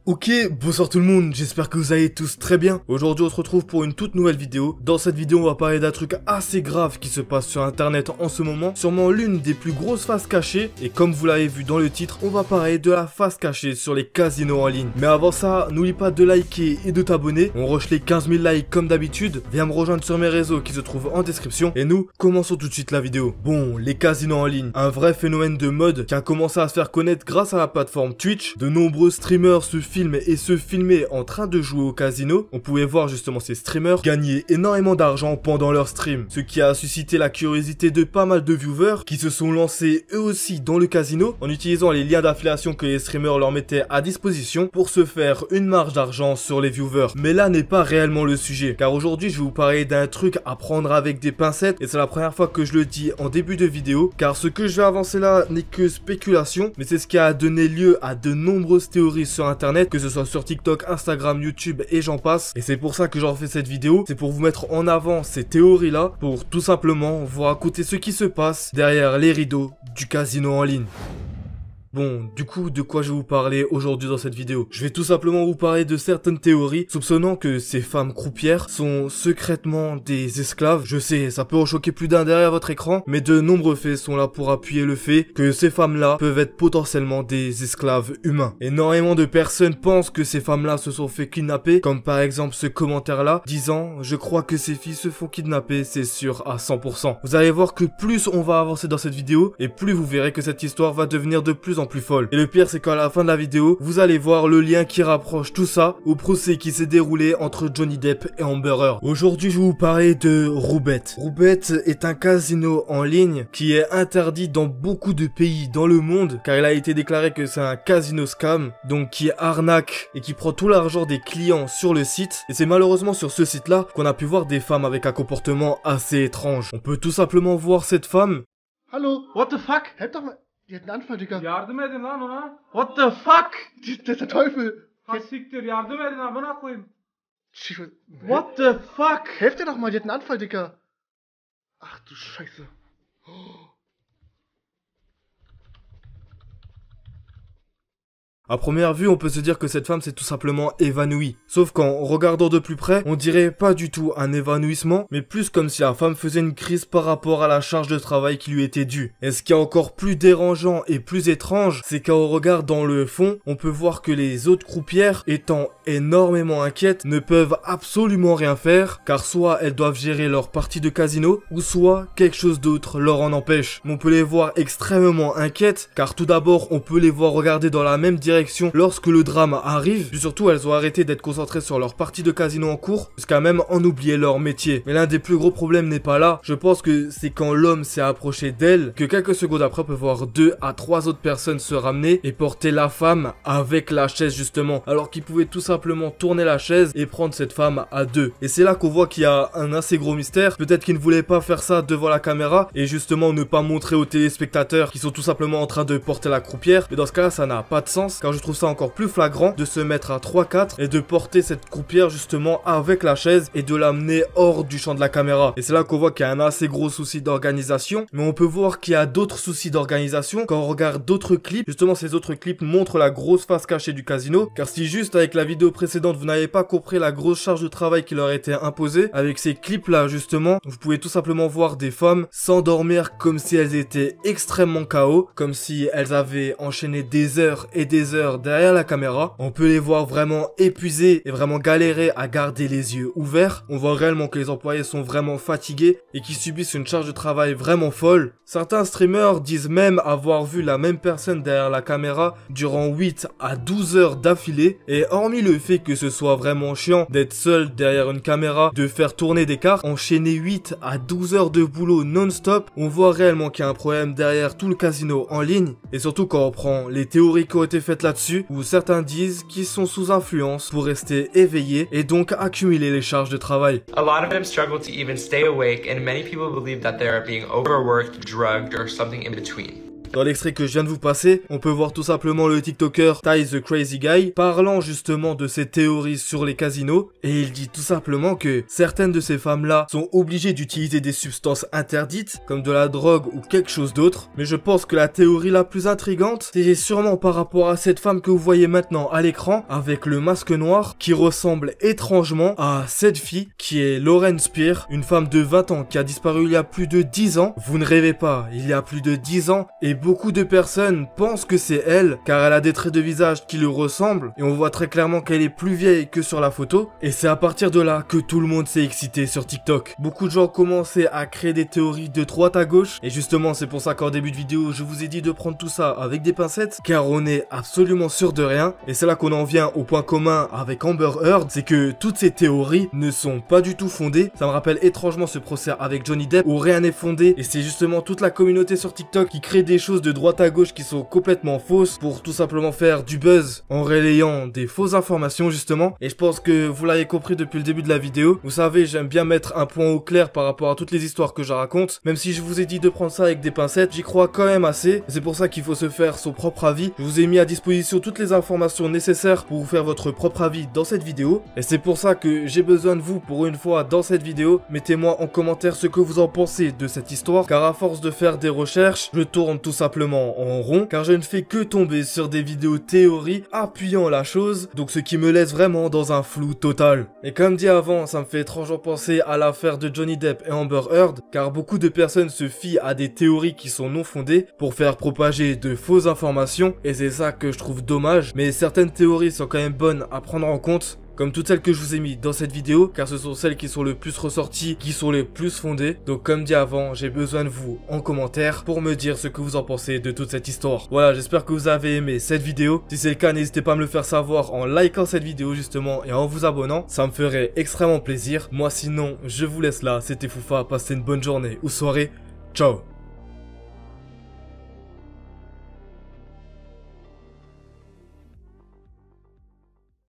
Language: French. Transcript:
Ok, bonsoir tout le monde, j'espère que vous allez tous très bien. Aujourd'hui on se retrouve pour une toute nouvelle vidéo. Dans cette vidéo on va parler d'un truc assez grave qui se passe sur internet en ce moment. Sûrement l'une des plus grosses faces cachées. Et comme vous l'avez vu dans le titre, on va parler de la face cachée sur les casinos en ligne. Mais avant ça, n'oublie pas de liker et de t'abonner. On rush les 15 000 likes comme d'habitude. Viens me rejoindre sur mes réseaux qui se trouvent en description. Et nous, commençons tout de suite la vidéo. Bon, les casinos en ligne, un vrai phénomène de mode qui a commencé à se faire connaître grâce à la plateforme Twitch. De nombreux streamers se filment et se filmer en train de jouer au casino. On pouvait voir justement ces streamers gagner énormément d'argent pendant leur stream, ce qui a suscité la curiosité de pas mal de viewers qui se sont lancés eux aussi dans le casino en utilisant les liens d'affiliation que les streamers leur mettaient à disposition pour se faire une marge d'argent sur les viewers. Mais là n'est pas réellement le sujet, car aujourd'hui je vais vous parler d'un truc à prendre avec des pincettes et c'est la première fois que je le dis en début de vidéo, car ce que je vais avancer là n'est que spéculation, mais c'est ce qui a donné lieu à de nombreuses théories sur internet, que ce soit sur TikTok, Instagram, YouTube et j'en passe. Et c'est pour ça que j'en fais cette vidéo, c'est pour vous mettre en avant ces théories là, pour tout simplement vous raconter ce qui se passe derrière les rideaux du casino en ligne. Bon, du coup, de quoi je vais vous parler aujourd'hui dans cette vidéo? Je vais tout simplement vous parler de certaines théories, soupçonnant que ces femmes croupières sont secrètement des esclaves. Je sais, ça peut en choquer plus d'un derrière votre écran, mais de nombreux faits sont là pour appuyer le fait que ces femmes-là peuvent être potentiellement des esclaves humains. Énormément de personnes pensent que ces femmes-là se sont fait kidnapper, comme par exemple ce commentaire-là, disant « Je crois que ces filles se font kidnapper, c'est sûr à 100%. » Vous allez voir que plus on va avancer dans cette vidéo, et plus vous verrez que cette histoire va devenir de plus en plus folle. Et le pire, c'est qu'à la fin de la vidéo, vous allez voir le lien qui rapproche tout ça au procès qui s'est déroulé entre Johnny Depp et Amber Heard. Aujourd'hui, je vais vous parler de Roobet. Roobet est un casino en ligne qui est interdit dans beaucoup de pays dans le monde, car il a été déclaré que c'est un casino scam, donc qui arnaque et qui prend tout l'argent des clients sur le site. Et c'est malheureusement sur ce site-là qu'on a pu voir des femmes avec un comportement assez étrange. On peut tout simplement voir cette femme. Hallo, What the fuck? helft doch mal. Die hat einen Anfall, Digga. Yardım edin lan ona. What the fuck? Das ist der Teufel. Ha siktir yardım edin amına koyayım. What? What the fuck? Helft ihr doch mal, die hat einen Anfall, Digga. Ach du Scheiße. Oh. À première vue, on peut se dire que cette femme s'est tout simplement évanouie. Sauf qu'en regardant de plus près, on dirait pas du tout un évanouissement, mais plus comme si la femme faisait une crise par rapport à la charge de travail qui lui était due. Et ce qui est encore plus dérangeant et plus étrange, c'est qu'en regard dans le fond, on peut voir que les autres croupières, étant énormément inquiètes, ne peuvent absolument rien faire, car soit elles doivent gérer leur partie de casino, ou soit quelque chose d'autre leur en empêche. Mais on peut les voir extrêmement inquiètes, car tout d'abord, on peut les voir regarder dans la même direction lorsque le drame arrive, puis surtout elles ont arrêté d'être concentrées sur leur partie de casino en cours, jusqu'à même en oublier leur métier. Mais l'un des plus gros problèmes n'est pas là, je pense que c'est quand l'homme s'est approché d'elle, que quelques secondes après on peut voir 2 à 3 autres personnes se ramener et porter la femme avec la chaise justement, alors qu'ils pouvaient tout simplement tourner la chaise et prendre cette femme à deux. Et c'est là qu'on voit qu'il y a un assez gros mystère, peut-être qu'ils ne voulaient pas faire ça devant la caméra et justement ne pas montrer aux téléspectateurs qui sont tout simplement en train de porter la croupière, mais dans ce cas-là ça n'a pas de sens, car je trouve ça encore plus flagrant de se mettre à 3-4 et de porter cette croupière justement avec la chaise et de l'amener hors du champ de la caméra. Et c'est là qu'on voit qu'il y a un assez gros souci d'organisation, mais on peut voir qu'il y a d'autres soucis d'organisation quand on regarde d'autres clips. Justement, ces autres clips montrent la grosse face cachée du casino, car si juste avec la vidéo précédente vous n'avez pas compris la grosse charge de travail qui leur a été imposée, avec ces clips là justement, vous pouvez tout simplement voir des femmes s'endormir comme si elles étaient extrêmement KO, comme si elles avaient enchaîné des heures et des heures derrière la caméra. On peut les voir vraiment épuisés et vraiment galérer à garder les yeux ouverts. On voit réellement que les employés sont vraiment fatigués et qu'ils subissent une charge de travail vraiment folle. Certains streamers disent même avoir vu la même personne derrière la caméra durant 8 à 12 heures d'affilée. Et hormis le fait que ce soit vraiment chiant d'être seul derrière une caméra, de faire tourner des cartes, enchaîner 8 à 12 heures de boulot non-stop, on voit réellement qu'il y a un problème derrière tout le casino en ligne. Et surtout quand on prend les théories qui ont été faites là-dessus, où certains disent qu'ils sont sous influence pour rester éveillés et donc accumuler les charges de travail. A lot of them struggle to even stay awake, and many people believe that they are being overworked, drugged, or something in between. Dans l'extrait que je viens de vous passer, on peut voir tout simplement le TikToker Ty the Crazy Guy parlant justement de ses théories sur les casinos, et il dit tout simplement que certaines de ces femmes-là sont obligées d'utiliser des substances interdites, comme de la drogue ou quelque chose d'autre, mais je pense que la théorie la plus intrigante, c'est sûrement par rapport à cette femme que vous voyez maintenant à l'écran, avec le masque noir, qui ressemble étrangement à cette fille, qui est Lauren Spear, une femme de 20 ans qui a disparu il y a plus de 10 ans. Vous ne rêvez pas, il y a plus de 10 ans, et beaucoup de personnes pensent que c'est elle, car elle a des traits de visage qui lui ressemblent, et on voit très clairement qu'elle est plus vieille que sur la photo, et c'est à partir de là que tout le monde s'est excité sur TikTok. Beaucoup de gens commençaient à créer des théories de droite à gauche, et justement c'est pour ça qu'en début de vidéo je vous ai dit de prendre tout ça avec des pincettes, car on est absolument sûr de rien, et c'est là qu'on en vient au point commun avec Amber Heard, c'est que toutes ces théories ne sont pas du tout fondées. Ça me rappelle étrangement ce procès avec Johnny Depp où rien n'est fondé, et c'est justement toute la communauté sur TikTok qui crée des choses de droite à gauche qui sont complètement fausses pour tout simplement faire du buzz en relayant des fausses informations justement. Et je pense que vous l'avez compris depuis le début de la vidéo. Vous savez, j'aime bien mettre un point au clair par rapport à toutes les histoires que je raconte. Même si je vous ai dit de prendre ça avec des pincettes, j'y crois quand même assez. C'est pour ça qu'il faut se faire son propre avis. Je vous ai mis à disposition toutes les informations nécessaires pour vous faire votre propre avis dans cette vidéo. Et c'est pour ça que j'ai besoin de vous pour une fois dans cette vidéo. Mettez-moi en commentaire ce que vous en pensez de cette histoire, car à force de faire des recherches, je tourne tout simplement en rond, car je ne fais que tomber sur des vidéos théories appuyant la chose, donc ce qui me laisse vraiment dans un flou total. Et comme dit avant, ça me fait étrangement penser à l'affaire de Johnny Depp et Amber Heard, car beaucoup de personnes se fient à des théories qui sont non fondées pour faire propager de fausses informations, et c'est ça que je trouve dommage, mais certaines théories sont quand même bonnes à prendre en compte, comme toutes celles que je vous ai mis dans cette vidéo, car ce sont celles qui sont le plus ressorties, qui sont les plus fondées. Donc comme dit avant, j'ai besoin de vous en commentaire pour me dire ce que vous en pensez de toute cette histoire. Voilà, j'espère que vous avez aimé cette vidéo. Si c'est le cas, n'hésitez pas à me le faire savoir en likant cette vidéo justement et en vous abonnant. Ça me ferait extrêmement plaisir. Moi sinon, je vous laisse là. C'était Foufa, passez une bonne journée ou soirée. Ciao.